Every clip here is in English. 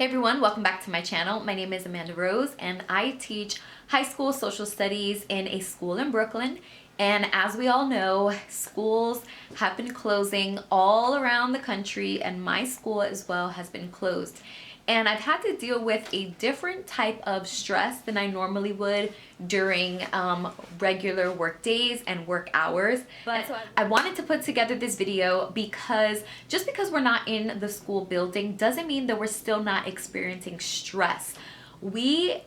Hey everyone, welcome back to my channel. My name is Amanda Rose and I teach high school social studies in a school in Brooklyn. And as we all know, schools have been closing all around the country and my school as well has been closed. And I've had to deal with a different type of stress than I normally would during regular work days and work hours. But so I wanted to put together this video because just because we're not in the school building doesn't mean that we're still not experiencing stress. We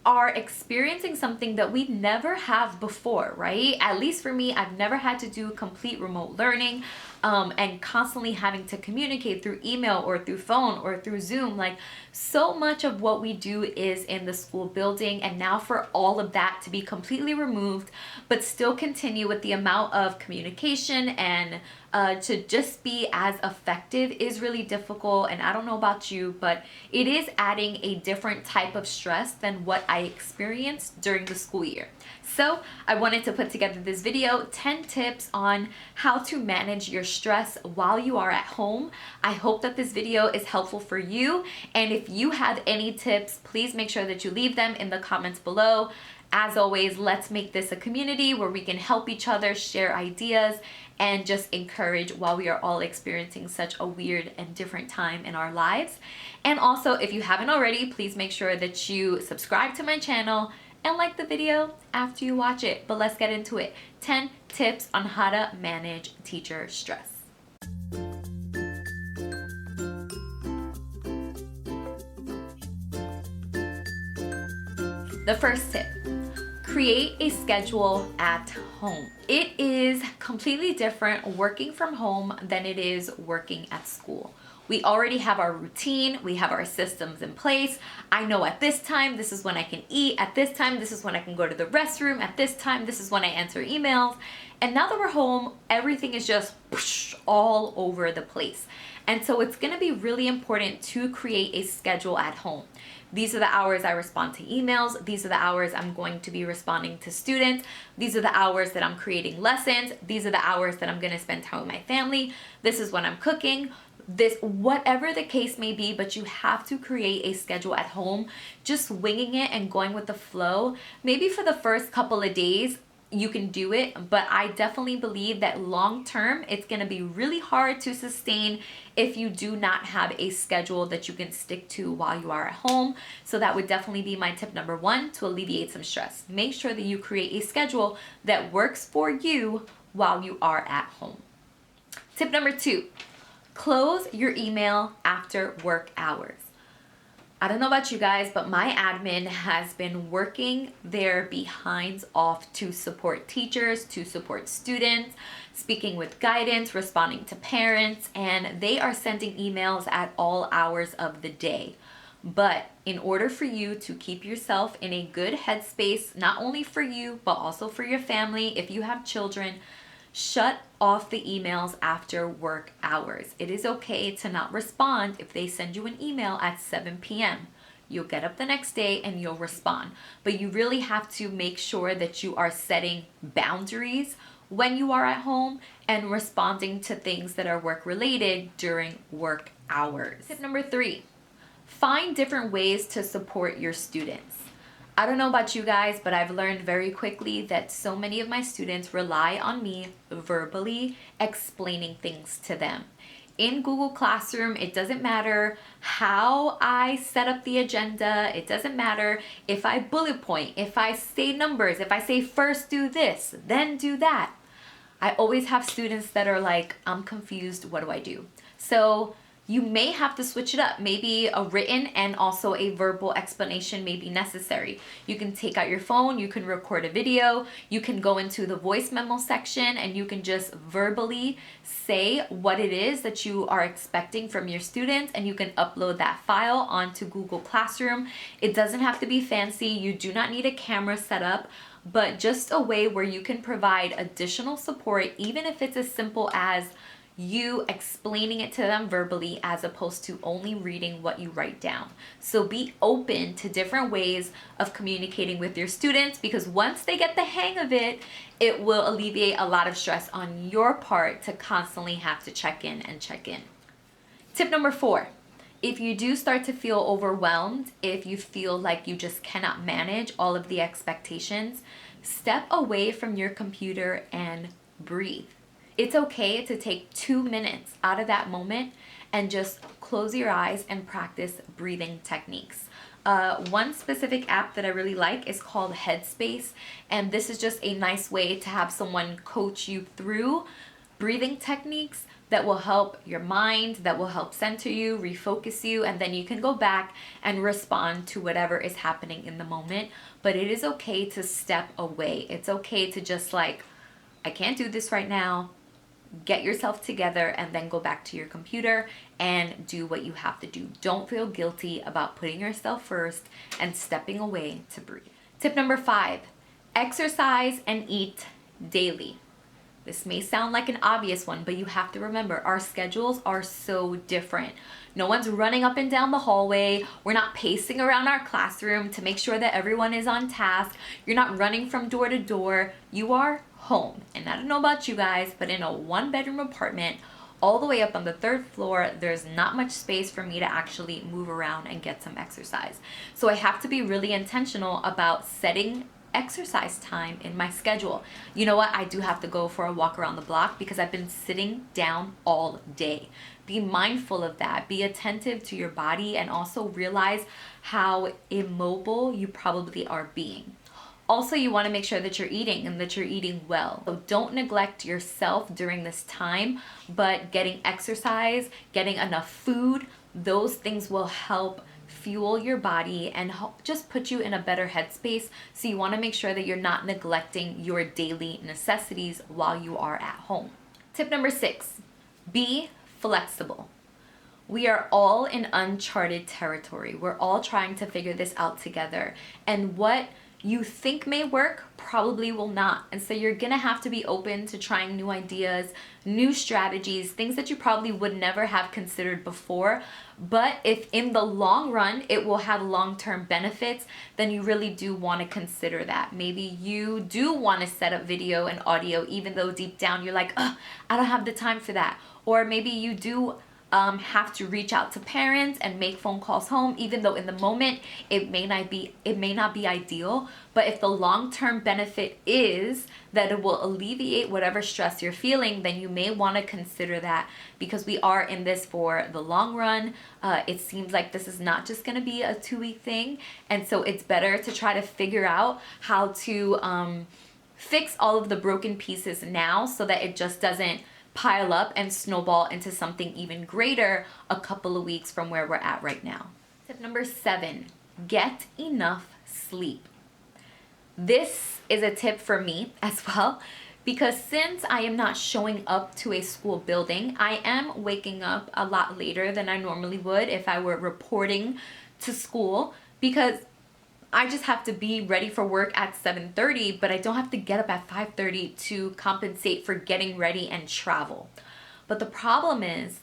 are experiencing something that we never have before, right? At least for me, I've never had to do complete remote learning and constantly having to communicate through email or through phone or through Zoom. Like, so much of what we do is in the school building, and now for all of that to be completely removed but still continue with the amount of communication and to just be as effective is really difficult. And I don't know about you, but it is adding a different type of stress than what I experienced during the school year. So I wanted to put together this video, 10 tips on how to manage your stress while you are at home. I hope that this video is helpful for you. And if you have any tips, please make sure that you leave them in the comments below. As always, let's make this a community where we can help each other, share ideas, and just encourage while we are all experiencing such a weird and different time in our lives. And also, if you haven't already, please make sure that you subscribe to my channel and like the video after you watch it. But let's get into it. 10 tips on how to manage teacher stress. The first tip. Create a schedule at home. It is completely different working from home than it is working at school. We already have our routine, we have our systems in place. I know at this time, this is when I can eat. At this time, this is when I can go to the restroom. At this time, this is when I answer emails. And now that we're home, everything is just all over the place. And so it's gonna be really important to create a schedule at home. These are the hours I respond to emails. These are the hours I'm going to be responding to students. These are the hours that I'm creating lessons. These are the hours that I'm gonna spend time with my family. This is when I'm cooking. This, whatever the case may be, but you have to create a schedule at home. Just winging it and going with the flow. Maybe for the first couple of days, you can do it, but I definitely believe that long term it's going to be really hard to sustain if you do not have a schedule that you can stick to while you are at home. So that would definitely be my tip number one to alleviate some stress. Make sure that you create a schedule that works for you while you are at home. Tip number two, close your email after work hours. I don't know about you guys, but my admin has been working their behinds off to support teachers, to support students, speaking with guidance, responding to parents, and they are sending emails at all hours of the day. But in order for you to keep yourself in a good headspace, not only for you, but also for your family, if you have children, shut off the emails after work hours. It is okay to not respond if they send you an email at 7 p.m. You'll get up the next day and you'll respond. But you really have to make sure that you are setting boundaries when you are at home and responding to things that are work related during work hours. Tip number three, find different ways to support your students. I don't know about you guys, but I've learned very quickly that so many of my students rely on me verbally explaining things to them. In Google Classroom, it doesn't matter how I set up the agenda. It doesn't matter if I bullet point, if I say numbers, if I say first do this, then do that. I always have students that are like, I'm confused, what do I do? So you may have to switch it up. Maybe a written and also a verbal explanation may be necessary. You can take out your phone, you can record a video, you can go into the voice memo section and you can just verbally say what it is that you are expecting from your students, and you can upload that file onto Google Classroom. It doesn't have to be fancy. You do not need a camera set up, but just a way where you can provide additional support, even if it's as simple as you explaining it to them verbally as opposed to only reading what you write down. So be open to different ways of communicating with your students, because once they get the hang of it, it will alleviate a lot of stress on your part to constantly have to check in and check in. Tip number 4, If you do start to feel overwhelmed, if you feel like you just cannot manage all of the expectations, step away from your computer and breathe. It's okay to take 2 minutes out of that moment and just close your eyes and practice breathing techniques. One specific app that I really like is called Headspace, and this is just a nice way to have someone coach you through breathing techniques that will help your mind, that will help center you, refocus you, and then you can go back and respond to whatever is happening in the moment. But it is okay to step away. It's okay to just like, I can't do this right now. Get yourself together and then go back to your computer and do what you have to do. Don't feel guilty about putting yourself first and stepping away to breathe. Tip number 5, exercise and eat daily. This may sound like an obvious one, but you have to remember our schedules are so different. No one's running up and down the hallway. We're not pacing around our classroom to make sure that everyone is on task. You're not running from door to door. You are home. And I don't know about you guys, but in a 1-bedroom apartment, all the way up on the 3rd floor, there's not much space for me to actually move around and get some exercise. So I have to be really intentional about setting exercise time in my schedule. You know what? I do have to go for a walk around the block because I've been sitting down all day. Be mindful of that. Be attentive to your body and also realize how immobile you probably are being. Also, you want to make sure that you're eating and that you're eating well. So don't neglect yourself during this time, but getting exercise, getting enough food, those things will help fuel your body and just put you in a better headspace. So you want to make sure that you're not neglecting your daily necessities while you are at home. Tip number 6, be flexible. We are all in uncharted territory. We're all trying to figure this out together. And what you think may work probably will not. And so you're gonna have to be open to trying new ideas, new strategies, things that you probably would never have considered before. But if in the long run it will have long-term benefits, then you really do want to consider that. Maybe you do want to set up video and audio, even though deep down you're like, I don't have the time for that. Or maybe you do have to reach out to parents and make phone calls home, even though in the moment it may not be ideal. But if the long-term benefit is that it will alleviate whatever stress you're feeling, then you may want to consider that, because we are in this for the long run. It seems like this is not just going to be a 2-week thing, and so it's better to try to figure out how to fix all of the broken pieces now, so that it just doesn't pile up and snowball into something even greater a couple of weeks from where we're at right now. Tip number 7, get enough sleep. This is a tip for me as well, because since I am not showing up to a school building, I am waking up a lot later than I normally would if I were reporting to school, because I just have to be ready for work at 7:30, but I don't have to get up at 5:30 to compensate for getting ready and travel. But the problem is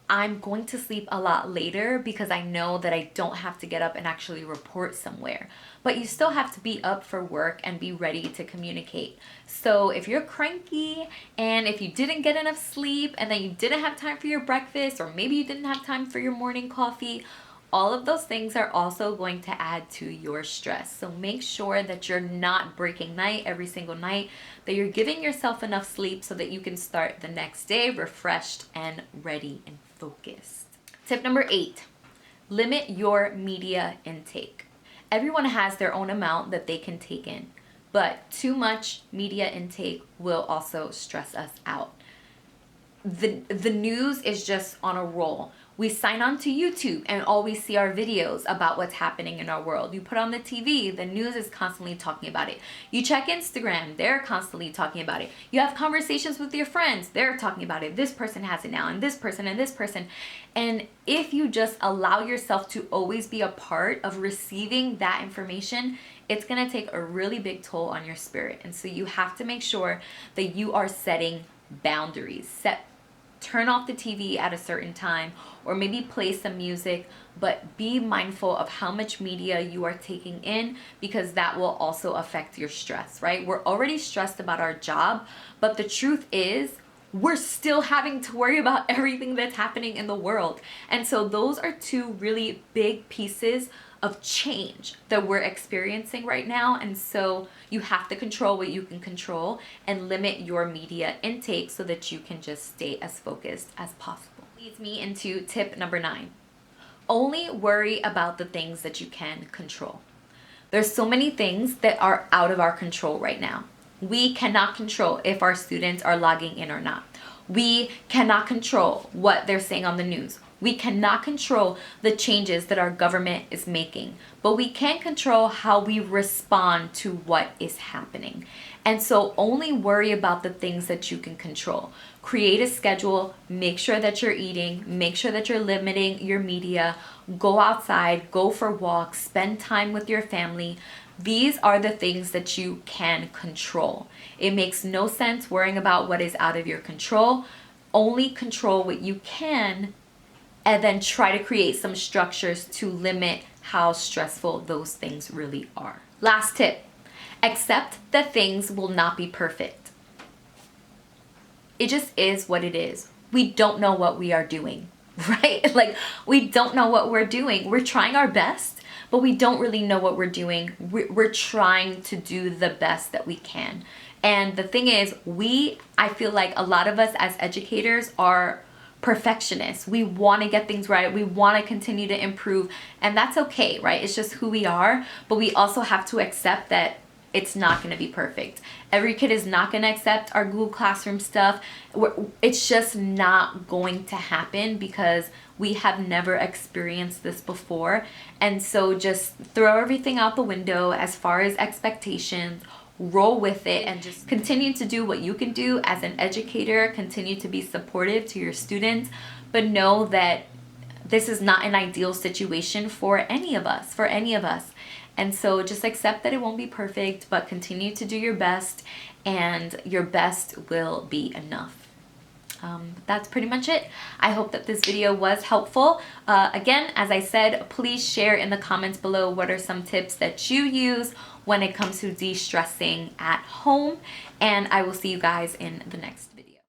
I'm going to sleep a lot later because I know that I don't have to get up and actually report somewhere. But you still have to be up for work and be ready to communicate. So if you're cranky and if you didn't get enough sleep and then you didn't have time for your breakfast, or maybe you didn't have time for your morning coffee, all of those things are also going to add to your stress. So make sure that you're not breaking night every single night, that you're giving yourself enough sleep so that you can start the next day refreshed and ready and focused. Tip number 8, limit your media intake. Everyone has their own amount that they can take in, but too much media intake will also stress us out. The news is just on a roll. We sign on to YouTube and always see our videos about what's happening in our world. You put on the TV, the news is constantly talking about it. You check Instagram, they're constantly talking about it. You have conversations with your friends, they're talking about it. This person has it now, and this person, and this person. And if you just allow yourself to always be a part of receiving that information, it's gonna take a really big toll on your spirit. And so you have to make sure that you are setting boundaries. Turn off the TV at a certain time, or maybe play some music, but be mindful of how much media you are taking in, because that will also affect your stress, right? We're already stressed about our job, but the truth is we're still having to worry about everything that's happening in the world. And so those are two really big pieces of change that we're experiencing right now. And so you have to control what you can control and limit your media intake so that you can just stay as focused as possible. Leads me into tip number 9. Only worry about the things that you can control. There's so many things that are out of our control right now. We cannot control if our students are logging in or not. We cannot control what they're saying on the news. We cannot control the changes that our government is making, but we can control how we respond to what is happening. And so only worry about the things that you can control. Create a schedule, make sure that you're eating, make sure that you're limiting your media, go outside, go for walks, spend time with your family. These are the things that you can control. It makes no sense worrying about what is out of your control. Only control what you can, and then try to create some structures to limit how stressful those things really are. Last tip, accept that things will not be perfect. It just is what it is. We don't know what we are doing, right? Like, we don't know what we're doing. We're trying our best, but we don't really know what we're doing. We're trying to do the best that we can. And the thing is, I feel like a lot of us as educators are perfectionists. We want to get things right. We want to continue to improve, and that's okay, right? It's just who we are, but we also have to accept that it's not going to be perfect. Every kid is not going to accept our Google Classroom stuff. It's just not going to happen because we have never experienced this before. And so just throw everything out the window as far as expectations, roll with it, and just continue to do what you can do as an educator. Continue to be supportive to your students, but know that this is not an ideal situation for any of us, And so just accept that it won't be perfect, but continue to do your best, and your best will be enough. That's pretty much it. I hope that this video was helpful. Again, as I said, please share in the comments below what are some tips that you use when it comes to de-stressing at home, and I will see you guys in the next video.